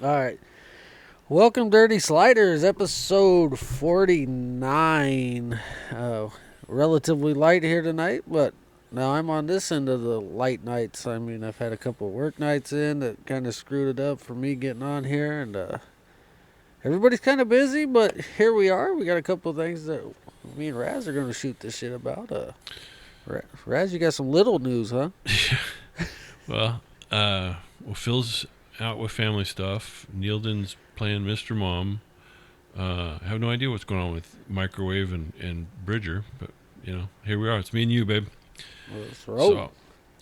All right. Welcome, Dirty Sliders, episode 49. Relatively light here tonight, but now I'm on this end of the light nights. I mean, I've had a couple of work nights in that kind of screwed it up for me getting on here, and everybody's kind of busy, but here we are. We got a couple of things that me and Razz are going to shoot this shit about. Razz, you got some little news, huh? Well, Phil's out with family stuff. Neildon's playing Mr. Mom. I have no idea what's going on with Microwave and Bridger, but, here we are. It's me and you, babe. Let's roll.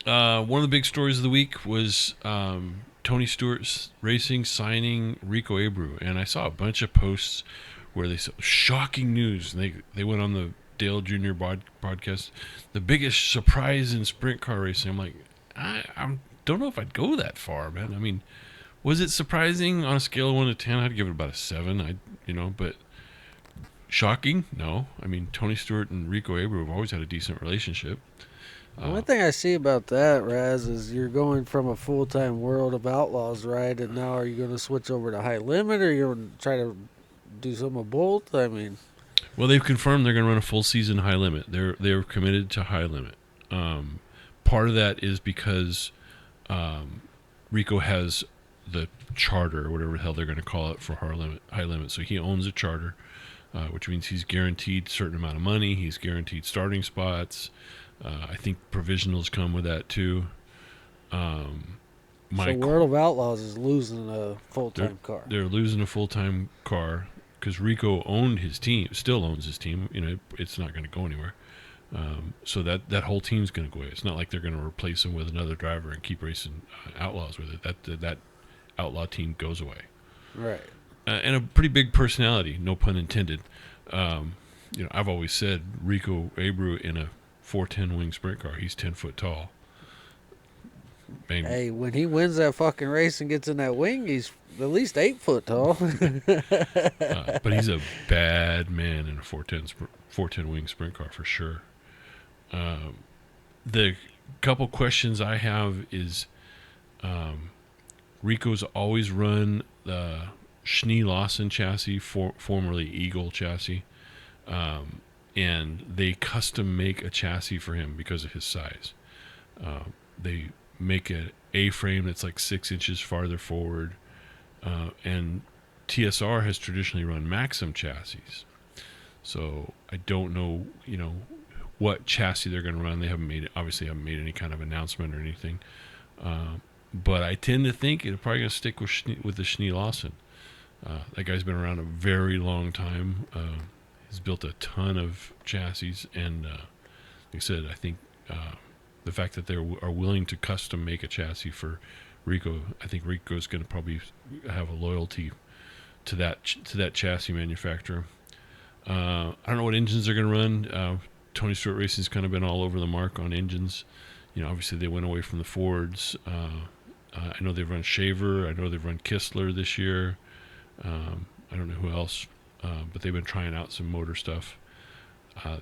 So, one of the big stories of the week was Tony Stewart Racing signing Rico Abreu. And I saw a bunch of posts where they said, shocking news. And they went on the Dale Jr. podcast. The biggest surprise in sprint car racing. I'm like, I don't know if I'd go that far, man. I mean, was it surprising on a scale of 1 to 10? I'd give it about a 7. But shocking? No. I mean, Tony Stewart and Rico Abreu have always had a decent relationship. One thing I see about that, Raz, is you're going from a full-time world of Outlaws, right? And now are you going to switch over to High Limit, or you're going to try to do some of both? I mean, well, they've confirmed they're going to run a full season High Limit. They're committed to High Limit. Part of that is because Rico has the charter, or whatever the hell they're going to call it, for High Limit. So he owns a charter, which means he's guaranteed a certain amount of money. He's guaranteed starting spots. I think provisionals come with that too. so World of Outlaws is losing a full-time car. They're losing a full-time car because Rico owned his team, still owns his team. It's not going to go anywhere. So that whole team's going to go away. It's not like they're going to replace him with another driver and keep racing Outlaws with it. That Outlaw team goes away. Right. And a pretty big personality, no pun intended. I've always said Rico Abreu in a 410 wing sprint car, he's 10 foot tall. Bang. Hey, when he wins that fucking race and gets in that wing, he's at least 8 foot tall. But he's a bad man in a 410 wing sprint car for sure. The couple questions I have is Rico's always run the Schnee Lawson chassis, formerly Eagle chassis, and they custom make a chassis for him because of his size. They make an A-frame that's like 6 inches farther forward, and TSR has traditionally run Maxim chassis. So I don't know, what chassis they're going to run. They haven't made any kind of announcement or anything. But I tend to think it's probably going to stick with the Schnee Lawson. That guy's been around a very long time. He's built a ton of chassis, and like I said, I think the fact that they are willing to custom make a chassis for Rico, I think Rico's going to probably have a loyalty to that chassis manufacturer. I don't know what engines they're going to run. Tony Stewart Racing's kind of been all over the mark on engines. Obviously they went away from the Fords. I know they've run Shaver. I know they've run Kistler this year. I don't know who else, but they've been trying out some motor stuff.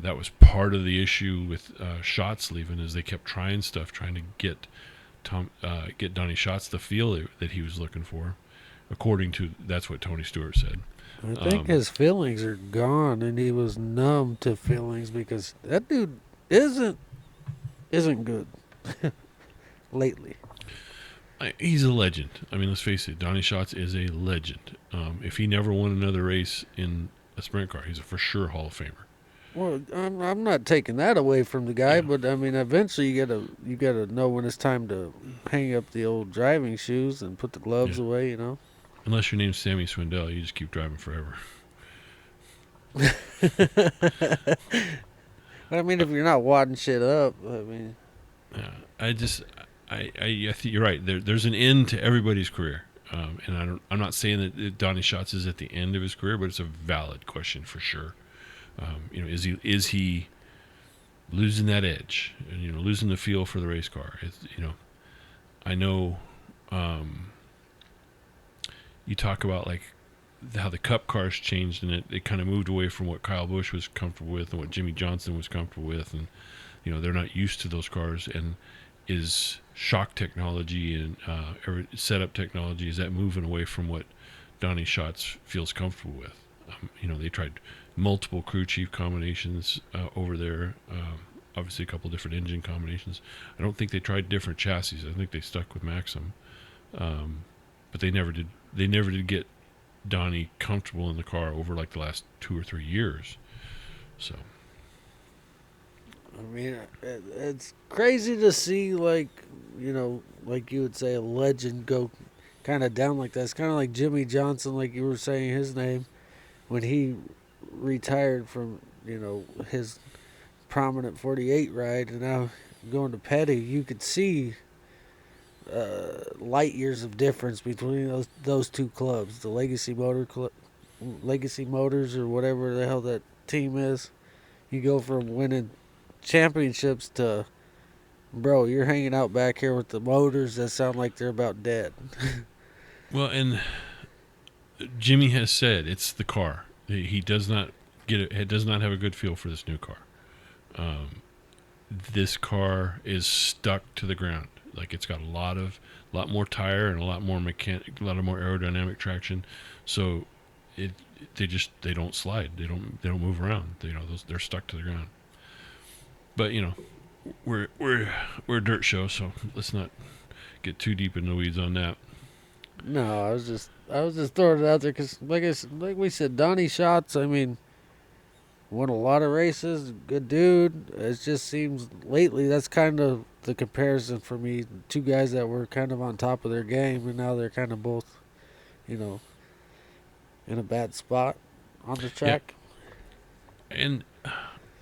That was part of the issue with Schatz leaving, is they kept trying stuff, trying to get Donny Schatz the feel that he was looking for. That's what Tony Stewart said. I think his feelings are gone, and he was numb to feelings because that dude isn't good lately. He's a legend. I mean, let's face it, Donny Schatz is a legend. If he never won another race in a sprint car, he's a for sure Hall of Famer. Well, I'm not taking that away from the guy, but I mean, eventually you gotta know when it's time to hang up the old driving shoes and put the gloves away. Unless your name's Sammy Swindell, you just keep driving forever. But I mean, if you're not wadding shit up, I mean, I think you're right. There's an end to everybody's career, and I'm not saying that Donny Schatz is at the end of his career, but it's a valid question for sure. Is he losing that edge, and losing the feel for the race car? I know. You talk about like how the Cup cars changed, and it kind of moved away from what Kyle Busch was comfortable with and what Jimmy Johnson was comfortable with, and they're not used to those cars, and is shock technology and setup technology, is that moving away from what Donny Schatz feels comfortable with? They tried multiple crew chief combinations over there. Obviously, a couple different engine combinations. I don't think they tried different chassis. I think they stuck with Maxim, but they never did. They never did get Donny comfortable in the car over like the last 2 or 3 years. So, I mean, it's crazy to see, like, like you would say, a legend go kind of down like that. It's kind of like Jimmy Johnson, like you were saying his name, when he retired from, his prominent 48 ride and now going to Petty. You could see light years of difference between those two clubs, the Legacy Motors or whatever the hell that team is. You go from winning championships to, bro, you're hanging out back here with the motors that sound like they're about dead. well, and Jimmy has said it's the car. He does not get it. He does not have a good feel for this new car. This car is stuck to the ground. Like, it's got a lot more tire and a lot more aerodynamic traction. So they don't slide. They don't move around. They're stuck to the ground. But we're a dirt show, so let's not get too deep in the weeds on that. No, I was just throwing it out there because, like we said, Donny Schatz, I mean, won a lot of races, good dude. It just seems lately that's kind of the comparison for me. Two guys that were kind of on top of their game, and now they're kind of both, in a bad spot on the track. Yeah. And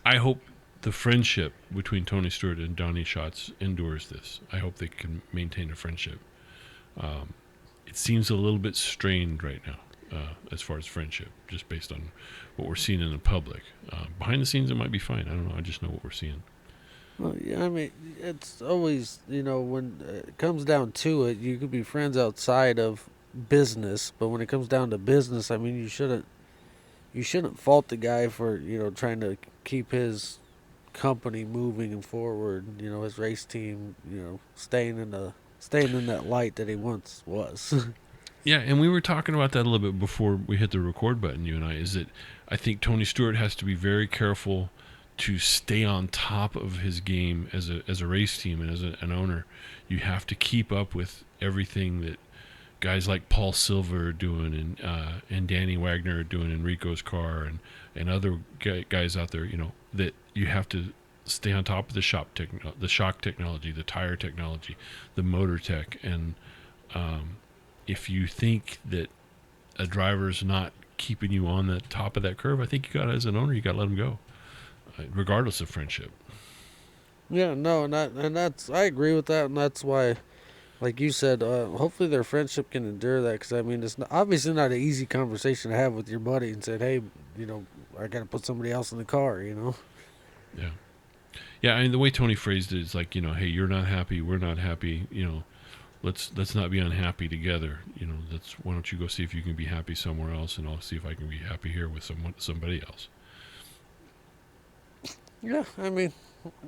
I hope the friendship between Tony Stewart and Donny Schatz endures this. I hope they can maintain a friendship. It seems a little bit strained right now as far as friendship, just based on what we're seeing in the public. Behind the scenes, it might be fine. I don't know. I just know what we're seeing. Well, yeah, I mean, it's always, when it comes down to it, you could be friends outside of business, but when it comes down to business, I mean, you shouldn't fault the guy for, trying to keep his company moving forward, his race team, staying in that light that he once was. Yeah, and we were talking about that a little bit before we hit the record button, you and I, is that I think Tony Stewart has to be very careful to stay on top of his game as a race team and as an owner. You have to keep up with everything that guys like Paul Silver are doing and Danny Wagner are doing in Rico's car and other guys out there, that you have to stay on top of the shock technology, the tire technology, the motor tech. And if you think that a driver's not keeping you on the top of that curve, I think as an owner, you got to let him go, regardless of friendship. Yeah, no, and that's I agree with that, and that's why, like you said, hopefully their friendship can endure that. Because I mean, it's obviously not an easy conversation to have with your buddy and said, hey, I got to put somebody else in the car, Yeah. Yeah, I mean, the way Tony phrased it is like, hey, you're not happy, we're not happy, let's not be unhappy together. Why don't you go see if you can be happy somewhere else, and I'll see if I can be happy here with somebody else. Yeah, I mean,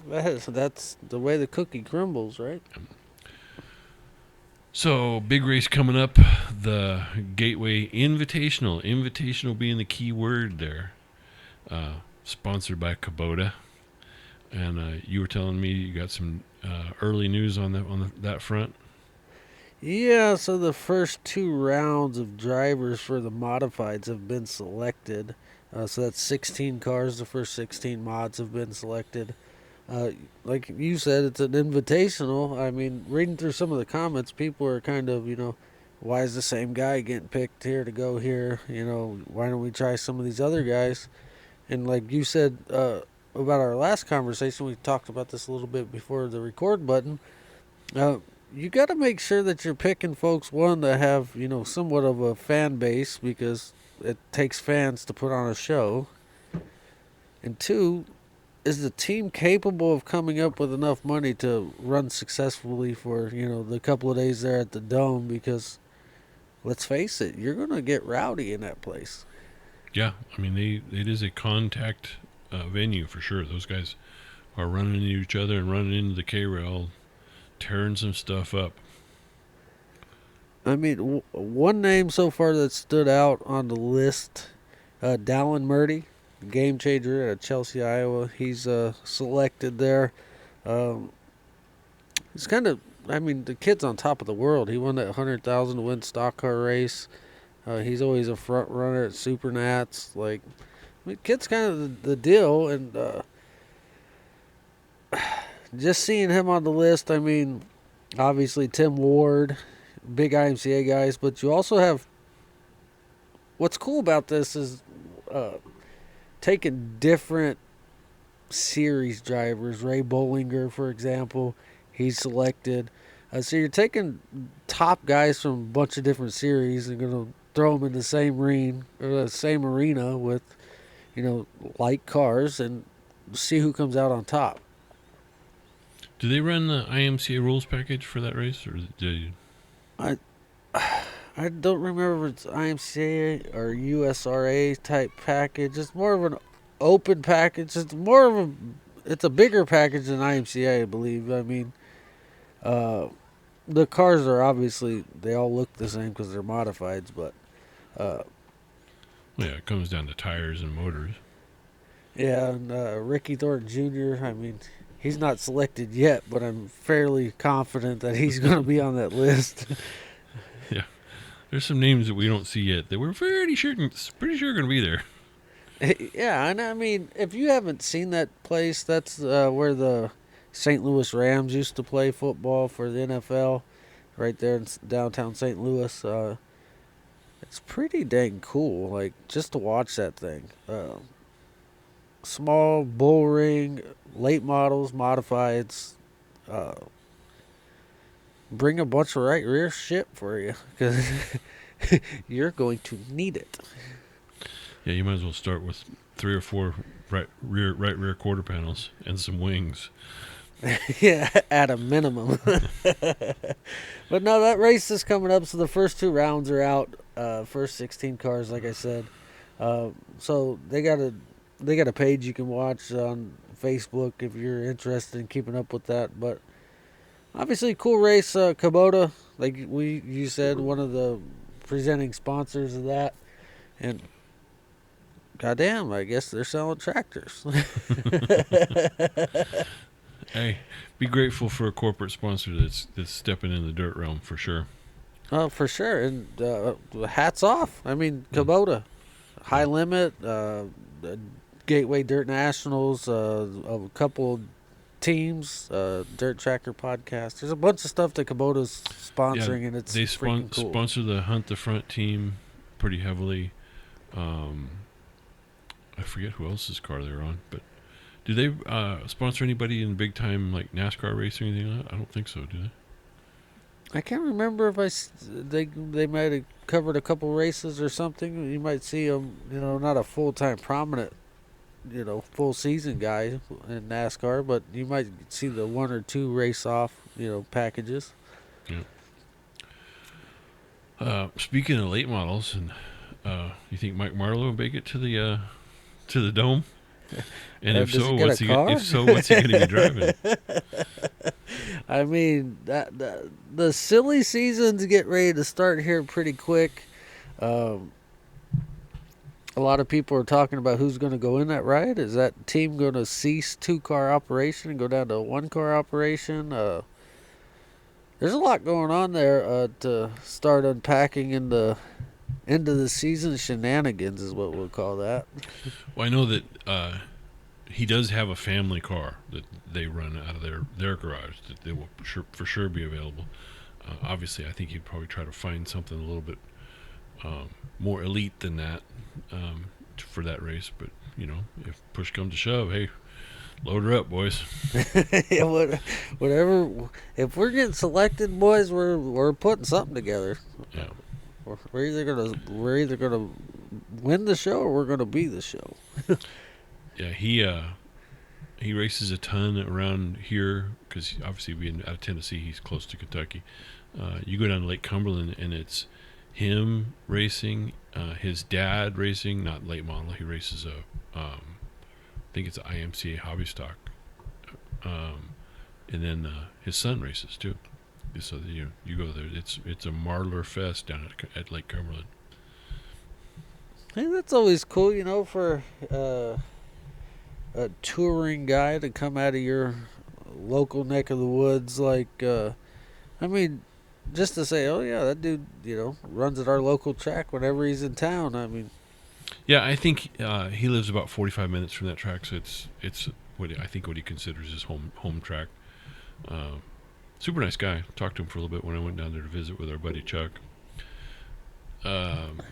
that's the way the cookie crumbles, right? So, big race coming up, the Gateway Invitational. Invitational being the key word there. Sponsored by Kubota. And you were telling me you got some early news on that front. Yeah, so the first 2 rounds of drivers for the modifieds have been selected. So that's 16 cars. The first 16 mods have been selected. Like you said, it's an invitational. I mean, reading through some of the comments, people are kind of, why is the same guy getting picked here to go here? Why don't we try some of these other guys? And like you said about our last conversation, we talked about this a little bit before the record button. You got to make sure that you're picking folks, one, that have, somewhat of a fan base, because it takes fans to put on a show. And 2, is the team capable of coming up with enough money to run successfully for, the couple of days there at the Dome? Because, let's face it, you're going to get rowdy in that place. Yeah, I mean, it is a contact venue for sure. Those guys are running into each other and running into the K-Rail tearing some stuff up. I mean, one name so far that stood out on the list, Dallin Murdy, game changer at Chelsea, Iowa. He's selected there. Um, he's kind of, I mean, the kid's on top of the world. He won that 100,000 to win stock car race. He's always a front runner at Supernats. Like, I mean, kid's kind of the deal, and just seeing him on the list. I mean, obviously Tim Ward, big IMCA guys, but you also have. What's cool about this is taking different series drivers. Ray Bollinger, for example, he's selected. So you're taking top guys from a bunch of different series and going to throw them in the same arena with, light cars and see who comes out on top. Do they run the IMCA rules package for that race, or do you? I don't remember if it's IMCA or USRA type package. It's more of an open package. It's a bigger package than IMCA, I believe. I mean, the cars are obviously, they all look the same because they're modifieds, but Yeah, it comes down to tires and motors. yeah, and Ricky Thornton Jr., I mean, he's not selected yet, but I'm fairly confident that he's going to be on that list. Yeah, there's some names that we don't see yet that we're pretty sure going to be there. Yeah, and I mean, if you haven't seen that place, that's where the St. Louis Rams used to play football for the NFL, right there in downtown St. Louis. It's pretty dang cool, like, just to watch that thing. Small bull ring, late models, modifieds. Bring a bunch of right rear shit for you, because you're going to need it. Yeah, you might as well start with 3 or 4 right rear quarter panels and some wings. Yeah, at a minimum. But no, that race is coming up, so the first 2 rounds are out. First 16 cars, like I said. So they got a page you can watch on Facebook if you're interested in keeping up with that. But obviously, cool race. Kubota, like you said, one of the presenting sponsors of that, and goddamn, I guess they're selling tractors. Hey, be grateful for a corporate sponsor that's stepping in the dirt realm for sure. Oh, for sure, and hats off. I mean, Kubota, High Limit, Gateway Dirt Nationals, a couple teams, Dirt Tracker podcast. There's a bunch of stuff that Kubota's sponsoring, and it's they freaking cool. sponsor the Hunt the Front team pretty heavily. I forget who else's car they're on, but do they sponsor anybody in big time like NASCAR racing or anything like that? I don't think so, do they? I can't remember if they might have covered a couple races or something. You might see them, not a full-time prominent, full season guy in NASCAR, but you might see the 1 or 2 race off, packages. Yeah. Speaking of late models, and you think Mike Marlowe will make it to the dome? And if so, what's he going to be driving? I mean, the silly seasons get ready to start here pretty quick. A lot of people are talking about who's going to go in that ride. Is that team going to cease 2-car operation and go down to a 1-car operation? There's a lot going on there to start unpacking in the end of the season shenanigans is what we'll call that. Well, I know that he does have a family car that they run out of their garage that they will for sure be available. Obviously, I think he'd probably try to find something a little bit more elite than that for that race. But, if push comes to shove, hey, load her up, boys. Yeah, whatever. If we're getting selected, boys, we're putting something together. Yeah. We're either gonna win the show or we're gonna be the show. Yeah, he races a ton around here because obviously being out of Tennessee, he's close to Kentucky. You go down to Lake Cumberland and it's him racing, his dad racing, not late model. He races I think it's an IMCA hobby stock. and then his son races too. So you go there. It's a Marlar Fest down at Lake Cumberland. Hey, that's always cool, for a touring guy to come out of your local neck of the woods. Like, I mean, just to say, oh yeah, that dude, runs at our local track whenever he's in town. I mean, Yeah, I think he lives about 45 minutes from that track, so it's what he considers his home track. Uh, Super nice guy. Talked to him for a little bit when I went down there to visit with our buddy Chuck. Um,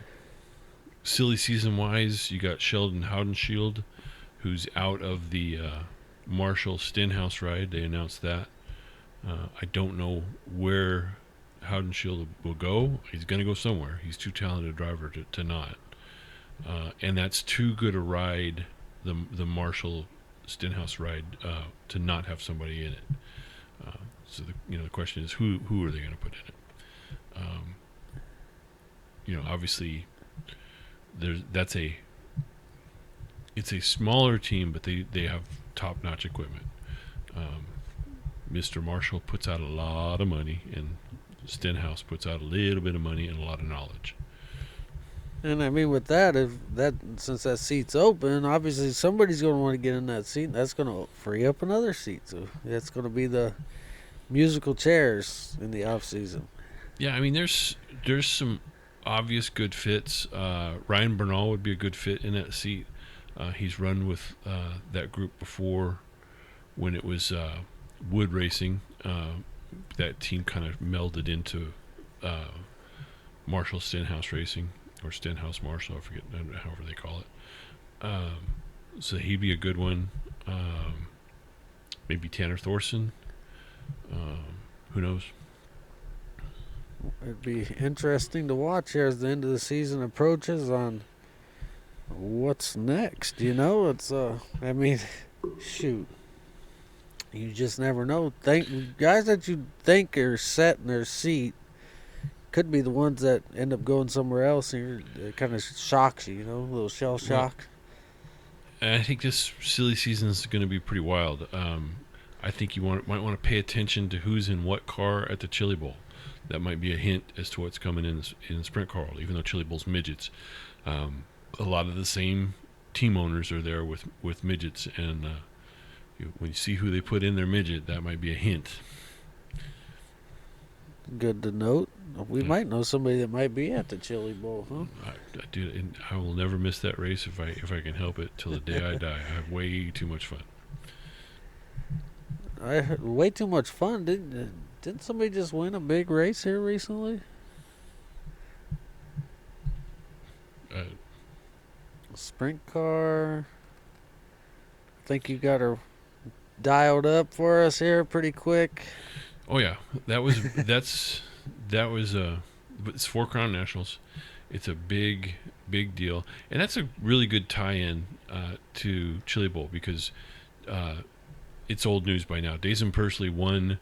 Silly season wise, you got Sheldon Haudenschild, who's out of the Marshall Stenhouse ride. They announced that. I don't know where Haudenschild will go. He's going to go somewhere. He's too talented a driver to not. And that's too good a ride, the Marshall Stenhouse ride, to not have somebody in it. So the question is who are they going to put in it? Obviously it's a smaller team, but they have top notch equipment. Mr. Marshall puts out a lot of money, and Stenhouse puts out a little bit of money and a lot of knowledge. and I mean with that, since that seat's open, obviously somebody's going to want to get in that seat. That's going to free up another seat. So that's going to be the musical chairs in the off season. Yeah, I mean there's some obvious good fits. Ryan Bernal would be a good fit in that seat. He's run with that group before when it was wood racing. That team kind of melded into Marshall Stenhouse Racing, or Stenhouse Marshall, I forget, however they call it. So he'd be a good one. Maybe Tanner Thorson. Who knows? It'd be interesting to watch here as the end of the season approaches on what's next. It's I mean, shoot, you just never know. Guys that you think are set in their seat could be the ones that end up going somewhere else, and it kind of shocks you, a little shell shock. And I think this silly season is going to be pretty wild. I think you might want to pay attention to who's in what car at the Chili Bowl. That might be a hint as to what's coming in the Sprint Car, even though Chili Bowl's midgets. A lot of the same team owners are there with midgets, and when you see who they put in their midget, that might be a hint. Good to note. We might know somebody that might be at the Chili Bowl, huh? I will never miss that race if I can help it till the day I die. I have way too much fun. I heard way too much fun. Didn't somebody just win a big race here recently? Sprint car. I think you got her dialed up for us here pretty quick. Oh yeah, it's 4 Crown Nationals. It's a big deal, and that's a really good tie-in to Chili Bowl because it's old news by now. Daison Pursley won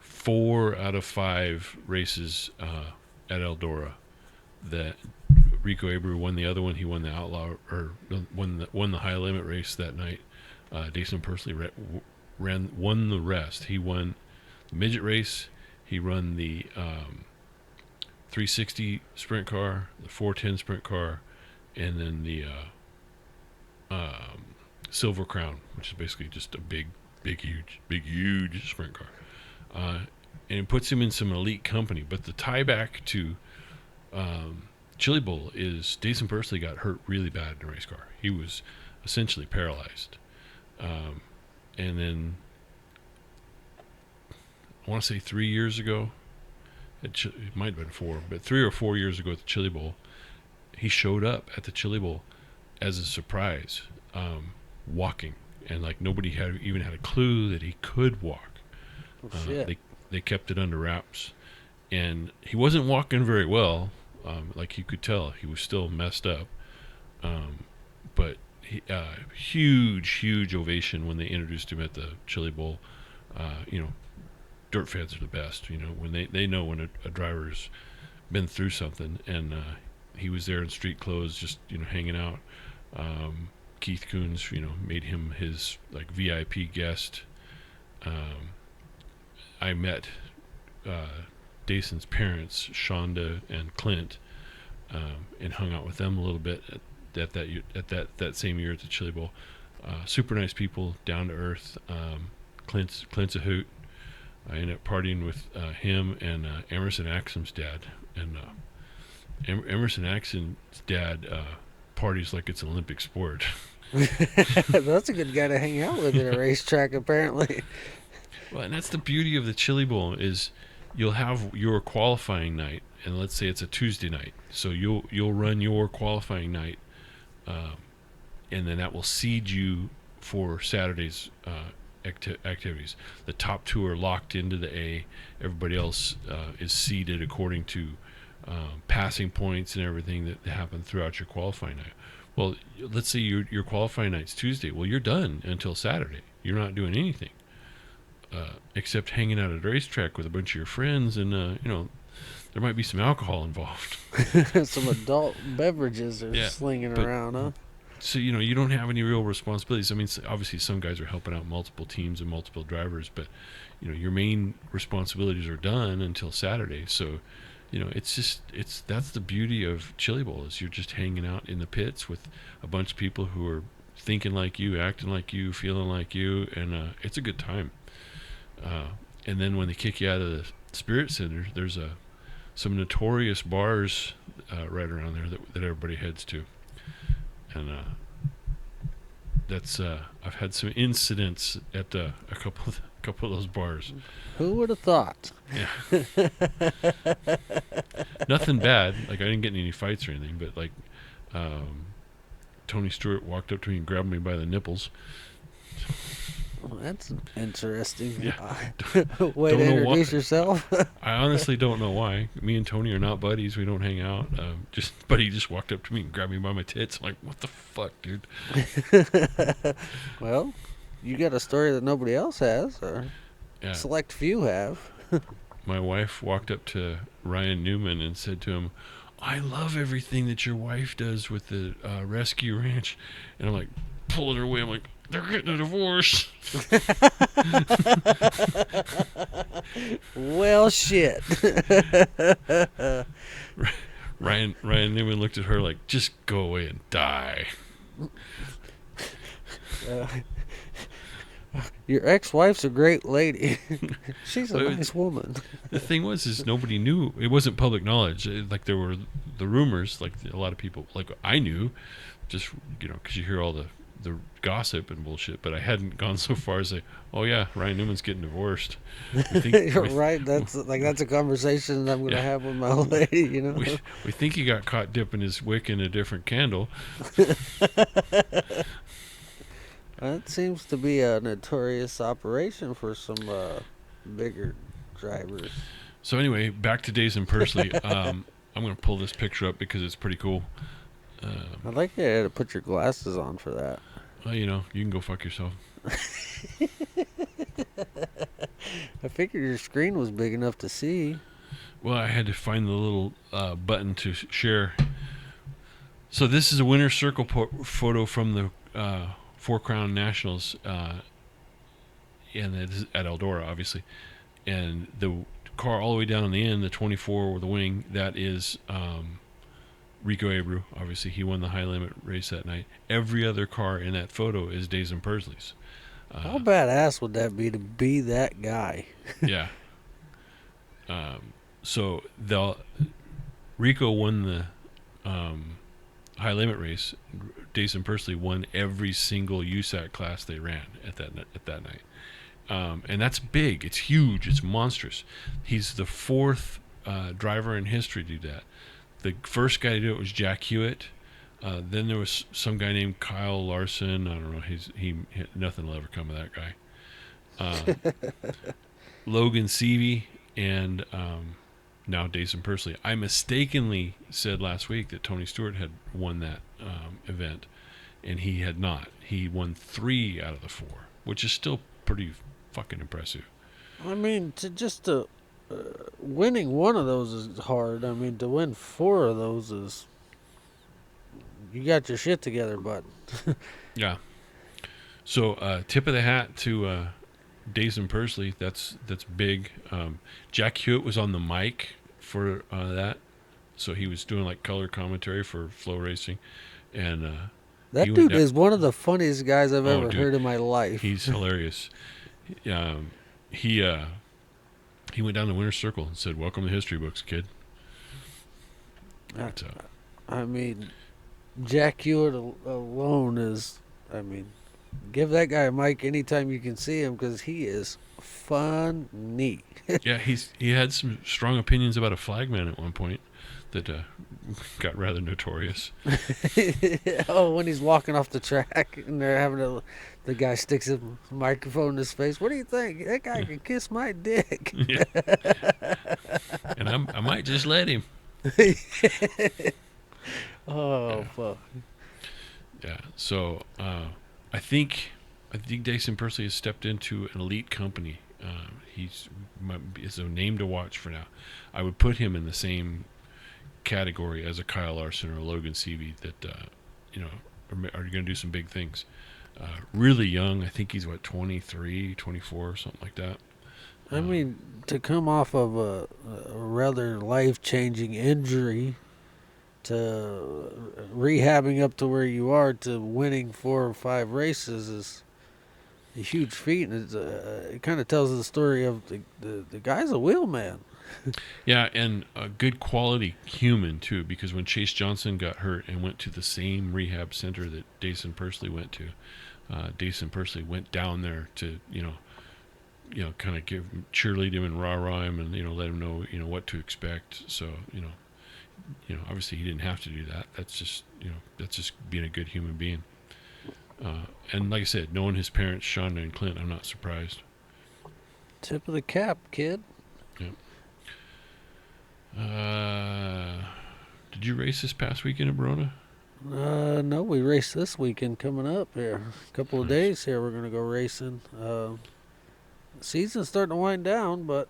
4 out of 5 races at Eldora. That Rico Abreu won the other one. He won the Outlaw, or won the high limit race that night. Daison Pursley won the rest. He won the midget race. He run the 360 sprint car, the 410 sprint car, and then the Silver Crown, which is basically just a big, huge sprint car. And it puts him in some elite company. But the tie back to Chili Bowl is Daison Pursley got hurt really bad in a race car. He was essentially paralyzed. And then I want to say 3 years ago, it might have been 4, but 3 or 4 years ago at the Chili Bowl, he showed up at the Chili Bowl as a surprise, walking, and like nobody had a clue that he could walk. They kept it under wraps, and he wasn't walking very well. Like you could tell, he was still messed up. But huge ovation when they introduced him at the Chili Bowl. Dirt fans are the best. When they know when a driver's been through something, and he was there in street clothes, just hanging out. Keith Coons, made him his like VIP guest. I met Daison's parents, Shonda and Clint, and hung out with them a little bit at that same year at the Chili Bowl. Super nice people, down to earth. Clint's a hoot. I ended up partying with him and Emerson Axum's dad, and Emerson Axum's dad parties like it's an Olympic sport. That's a good guy to hang out with at a racetrack, apparently. Well, and that's the beauty of the Chili Bowl is you'll have your qualifying night, and let's say it's a Tuesday night, so you'll run your qualifying night, and then that will seed you for Saturday's activities. The top two are locked into the A. Everybody else is seeded according to passing points and everything that happen throughout your qualifying night. Well, let's say your qualifying night's Tuesday. Well, you're done until Saturday. You're not doing anything except hanging out at a racetrack with a bunch of your friends, and there might be some alcohol involved. Some adult beverages are slinging around, huh? So, you don't have any real responsibilities. I mean, obviously some guys are helping out multiple teams and multiple drivers, but, your main responsibilities are done until Saturday. So, that's the beauty of Chili Bowl is you're just hanging out in the pits with a bunch of people who are thinking like you, acting like you, feeling like you, and it's a good time. And then when they kick you out of the Spirit Center, there's some notorious bars right around there that everybody heads to. And that's I've had some incidents at a couple of those bars. Who would have thought? Yeah. Nothing bad. Like I didn't get in any fights or anything, but like Tony Stewart walked up to me and grabbed me by the nipples. Well, that's interesting. Yeah. Way to introduce yourself. I honestly don't know why. Me and Tony are not buddies. We don't hang out. But he just walked up to me and grabbed me by my tits. I'm like, what the fuck, dude? Well, you got a story that nobody else has, or select few have. My wife walked up to Ryan Newman and said to him, I love everything that your wife does with the rescue ranch. And I'm like, pulling her away. I'm like, they're getting a divorce. Well, shit. Ryan Newman looked at her like, just go away and die. Your ex-wife's a great lady. She's a nice woman. The thing is nobody knew. It wasn't public knowledge. Like there were the rumors, like a lot of people, like I knew, just because you hear all the gossip and bullshit, but I hadn't gone so far as say, oh yeah, Ryan Newman's getting divorced. Right, that's a conversation that I'm going to have with my lady, We think he got caught dipping his wick in a different candle. That seems to be a notorious operation for some bigger drivers. So anyway, back to Daison Pursley. I'm going to pull this picture up because it's pretty cool. I'd like you to put your glasses on for that. Well, you can go fuck yourself. I figured your screen was big enough to see. Well, I had to find the little button to share. So this is a winner's circle photo from the Four Crown Nationals, and it is at Eldora, obviously. And the car all the way down on the end, the 24 with the wing, that is Rico Abreu. Obviously, he won the high limit race that night. Every other car in that photo is Daison Pursley's. How badass would that be to be that guy? Yeah. So Rico won the high limit race. Daison Pursley won every single USAC class they ran at that night. And that's big. It's huge. It's monstrous. He's the fourth driver in history to do that. The first guy to do it was Jack Hewitt. Then there was some guy named Kyle Larson. I don't know. He nothing will ever come of that guy. Logan Seavey and now Daison Pursley. I mistakenly said last week that Tony Stewart had won that event, and he had not. He won 3 out of the 4, which is still pretty fucking impressive. I mean, winning one of those is hard. I mean, to win 4 of those is... You got your shit together, bud. Yeah. So, tip of the hat to Daison Pursley, that's big. Jack Hewitt was on the mic for that, so he was doing like color commentary for Flow Racing, and That dude is one of the funniest guys I've ever heard in my life. He's hilarious. He went down the winner's circle and said, "Welcome to history books, kid." I mean, Jack Hewitt alone is, give that guy a mic anytime you can see him because he is funny. Yeah, he had some strong opinions about a flagman at one point that got rather notorious. Oh, when he's walking off the track and they're having the guy sticks a microphone in his face. What do you think? That guy can kiss my dick. Yeah. And I might just let him. Oh, fuck. Yeah. So I think Daison Pursley has stepped into an elite company. He's a name to watch for now. I would put him in the same category as a Kyle Larson or a Logan Seavey that are going to do some big things. Really young. I think he's 23, 24, something like that. I mean, to come off of a rather life-changing injury to rehabbing up to where you are to winning 4 or 5 races is a huge feat, and it kind of tells the story of the guy's a wheelman. Yeah, and a good quality human too, because when Chase Johnson got hurt and went to the same rehab center that Daison Pursley went to, Daison Pursley went down there to kind of cheerlead him and rah him and let him know what to expect. So obviously he didn't have to do that. That's just being a good human being. And like I said, knowing his parents, Shonda and Clint, I'm not surprised. Tip of the cap, kid. Yeah. Did you race this past weekend at Barona? No, we raced this weekend coming up here. A couple of days here we're going to go racing. Season's starting to wind down, but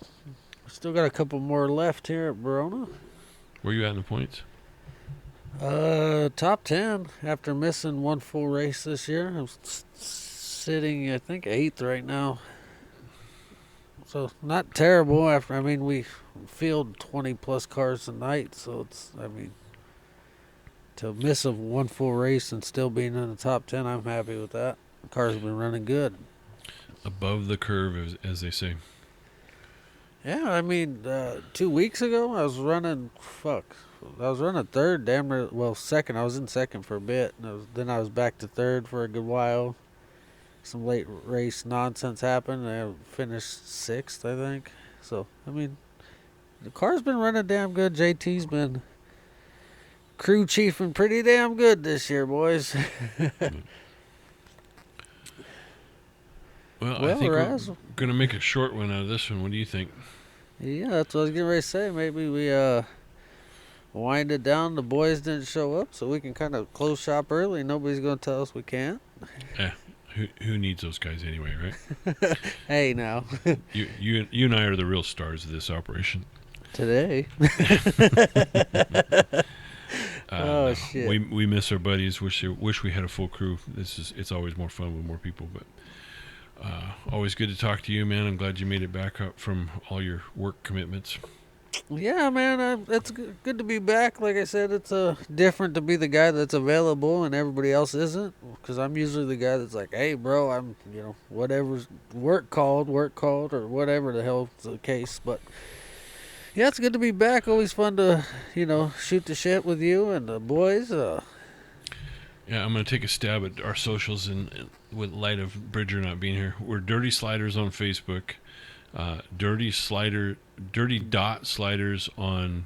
we still got a couple more left here at Barona. Where you at in the points? Top 10 after missing 1 full race this year. I'm sitting, I think, 8th right now. So not terrible. We field 20-plus cars a night, so to miss 1 full race and still being in the top 10, I'm happy with that. The cars have been running good. Above the curve, as they say. Yeah, 2 weeks ago, I was running third, second. I was in second for a bit, and then I was back to third for a good while. Some late race nonsense happened, and I finished 6th, I think. So, the car's been running damn good. JT's been crew chiefing pretty damn good this year, boys. Well, I think Razz, we're going to make a short one out of this one. What do you think? Yeah, that's what I was getting ready to say. Maybe we wind it down. The boys didn't show up, so we can kind of close shop early. Nobody's going to tell us we can't. Yeah, who needs those guys anyway, right? Hey, now. you and I are the real stars of this operation. Today. No, shit. We miss our buddies. Wish we had a full crew. It's always more fun with more people, but always good to talk to you, man. I'm glad you made it back up from all your work commitments. Yeah, man, it's good to be back. Like I said, it's different to be the guy that's available and everybody else isn't, because I'm usually the guy that's like, hey, bro, I'm, whatever's work called, or whatever the hell's the case. But yeah, it's good to be back. Always fun to, shoot the shit with you and the boys. Yeah, I'm going to take a stab at our socials and with light of Bridger not being here. We're Dirty Sliders on Facebook. Dirty dot sliders on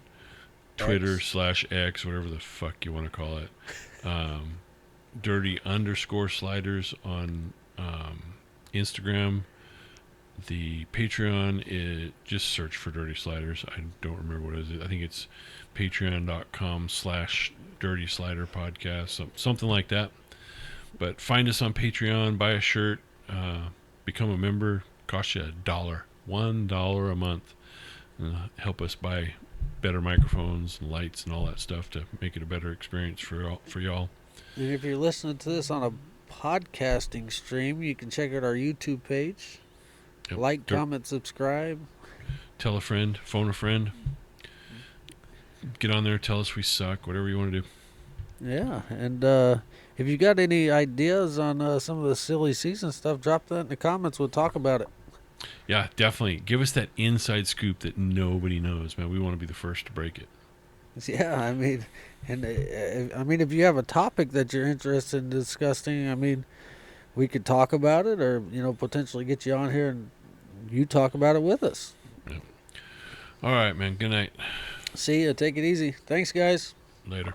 Twitter /X, whatever the fuck you want to call it. Dirty _sliders on Instagram. The Patreon is just search for Dirty Sliders. I don't remember what it is. I think it's patreon.com/Dirty Slider Podcast, something like that. But find us on Patreon, buy a shirt, become a member. Costs you $1 a month. Help us buy better microphones and lights and all that stuff to make it a better experience for y'all. And if you're listening to this on a podcasting stream, you can check out our YouTube page. Yep. Like, comment, subscribe. Tell a friend, phone a friend. Get on there, tell us we suck, whatever you want to do. Yeah, and if you got any ideas on some of the silly season stuff, drop that in the comments. We'll talk about it. Yeah, definitely. Give us that inside scoop that nobody knows, man. We want to be the first to break it. Yeah, I mean, and if you have a topic that you're interested in discussing, I mean, we could talk about it, or potentially get you on here and you talk about it with us. Yep. All right, man. Good night. See ya. Take it easy. Thanks, guys. Later.